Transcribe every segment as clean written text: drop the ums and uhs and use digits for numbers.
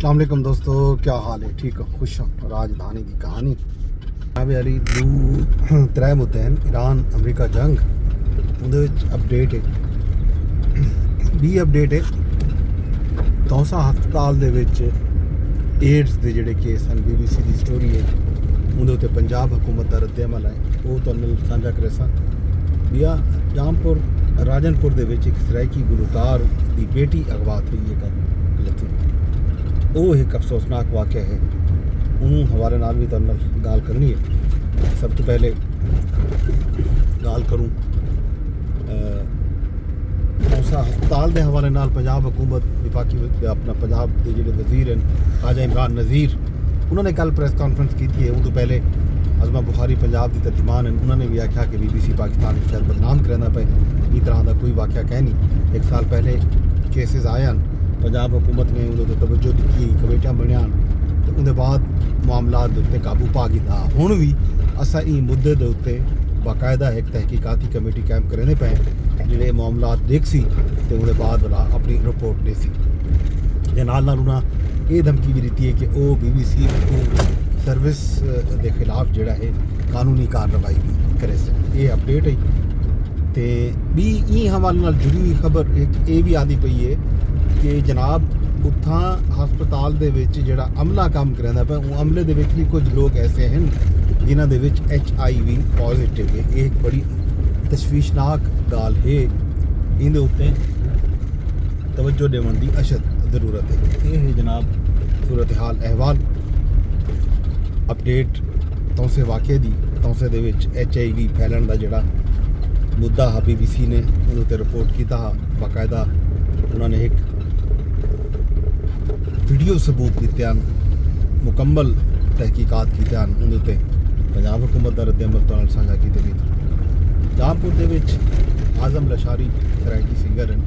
अस्सलाम वालेकुम दोस्तों, क्या हाल है? ठीक हो? खुश हो? राजधानी की कहानी जनाब अली दो त्रै मुद्दे हैं। ईरान अमरीका जंग उहदे अपडेट है भी अपडेट है। तौसा हस्पताल दे विच एड्स के जोड़े केस हैं, BBC की स्टोरी है, उहदे उत्ते पंजाब हुकूमत का रद्द-ए-अमल है, वो तुहानू सांझा करे सा। भैया जामपुर राजनपुर दे विच एक सराइकी गुलकार की बेटी अगवा थी है गलती, वो एक अफसोसनाक वाक़या है। उन्होंने हवाले नाल भी तुहाडे नाल गाल करनी है। सब तो पहले गाल करूँ तौसा हस्पताल के हवाले नाल पंजाब हुकूमत विफाकी अपना पंजाब के जोड़े वजीर हैं ख्वाजा इमरान नज़ीर, उन्होंने कल प्रेस कॉन्फ्रेंस की थी। उदों पहले अज़मा बुखारी पंजाब की तर्जुमान हैं, उन्होंने भी आख्या कि BBC पाकिस्तान शायद बदनाम करना पे, इस तरह का कोई वाक़या कह नहीं। एक साल पहले केसेस आए पंजाब हुकूमत ने उन्होंने तवज्जो दी, कमेटियां बनियान, तो उनके बाद मामला के उत्ते काबू पा गया। हुण भी असा ई मुद्दे के उत्ते बाकायदा एक तहकीकाती कमेटी कायम करने पे जोड़े मामला देख सी, तो उनके बाद वाला अपनी रिपोर्ट दे सी। ते नाल नाल उन्हें ये धमकी भी दी है कि वो BBC को सर्विस के खिलाफ जोड़ा है कानूनी कार्रवाई भी करे से। ये अपडेट है। तो भी ई हवाले नाल जुड़ी हुई खबर एक ये भी आती पई है कि जनाब उत्थां हस्पताल दे विच जिहड़ा अमला काम करदा पे, उह अमले दे विच भी कुछ लोग ऐसे हैं जिन्हां दे विच HIV पॉजिटिव है। ये एक बड़ी तशवीशनाक गाल है, इहदे उत्ते तवज्जो देवन की अशद ज़रूरत है। ये है जनाब सूरत हाल अहवाल अपडेट तौसे वाक़े दी। तौसे दे विच HIV फैलन का जिहड़ा मुद्दा हा, BBC ने उहदे उत्ते रिपोर्ट किया हा। बाकायदा उन्होंने एक वीडियो सबूत दिते हैं, मुकम्मल तहकीकात की उन्होंने पंजाब हुकूमत का रद्द-ए-अमल तो साझा किए भी। जामपुर के आजम लशारी सराइकी सिंगर हैं,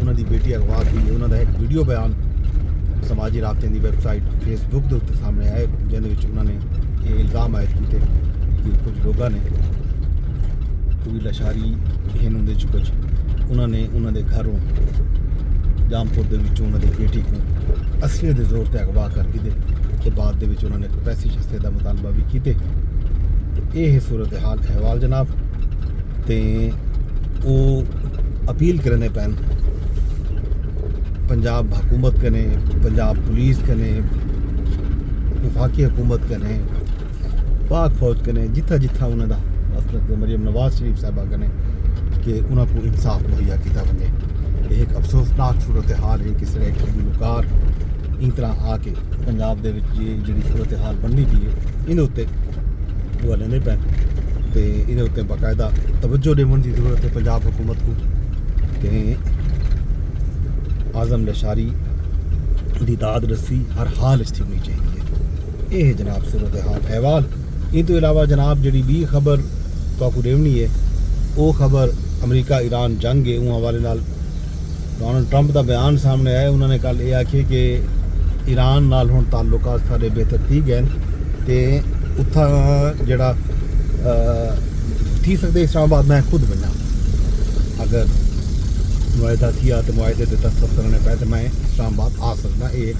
उन्होंने बेटी अगवा की। उन्होंने एक वीडियो बयान समाजी राबते की वैबसाइट फेसबुक के उत्ते सामने आए, जिन्हें उन्होंने ये इल्ज़ाम आयद किए कि कुछ लोगों ने कोई लशारी हैं उन्हें कुछ उन्होंने उन्होंने घरों जामपुर के उन्होंने बेटी को असले के जोर पर अगवा कर के बाद उन्होंने पैसे शस्ते का मुतालबा भी किए। ये है सूरत हाल अहवाल जनाब। तो वो अपील करने पैन पंजाब हुकूमत कने, पंजाब पुलिस कने, विफाकी हुकूमत कने, पाक फौज कने, जिथा जिथा उन्होंने असलत मरियम नवाज शरीफ साहबा कने कि उन्होंने इंसाफ मुहैया किया बने। एक अफसोसनाक सूरत हाल है कि सिर्फ एक गुलकार इस तरह आके पंजाब के जी सूरत हाल बननी पी है, इन उत्ते वो लेने पैन, तो ये उत्ते बाकायदा तवज्जो देवन की जरूरत है पंजाब हुकूमत को। तो आजम लशारी की दाद रस्सी हर हाल इस होनी चाहिए। ये है जनाब सूरत हाल अहवाल। इन तो इलावा जनाब जी भी खबर तो देवनी है, वो खबर अमरीका ईरान जंग है। उस हवाले नाल डोनाल्ड ट्रंप का बयान सामने आया। उन्होंने कल ये आखे कि ईरान नाल हुण ताल्लुकात सारे बेहतर थी गए, तो उत्था जड़ा थी सकते इस्लामाबाद मैं खुद बना, अगर मुआहदा थिया तो मुआहदे के दस्तखत करने पे तो मैं इस्लामाबाद आ सकता। एक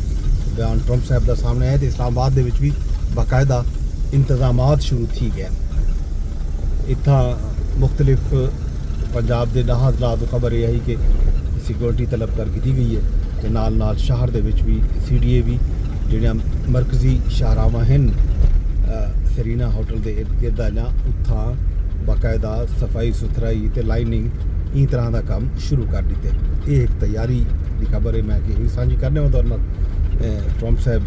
बयान ट्रंप साहब का सामने आया। तो इस्लामाबाद के भी बाकायदा इंतजामात शुरू थी गए। इतना मुख्तलिफ पंजाब के हालात तो खबर यह है कि सिक्योरिटी तलब कर दी गई है। तो नाल नाल शहर के भी CDA भी जोड़िया मरकजी शाहरावां हैं सरीना होटल के इर्द गिर्द आलियां, उत्थां बाकायदा सफाई सुथराई तो लाइनिंग इस तरह का काम शुरू कर दिते। ये एक तैयारी की खबर है, मैं कि सांझी करने वाला ट्रंप साहब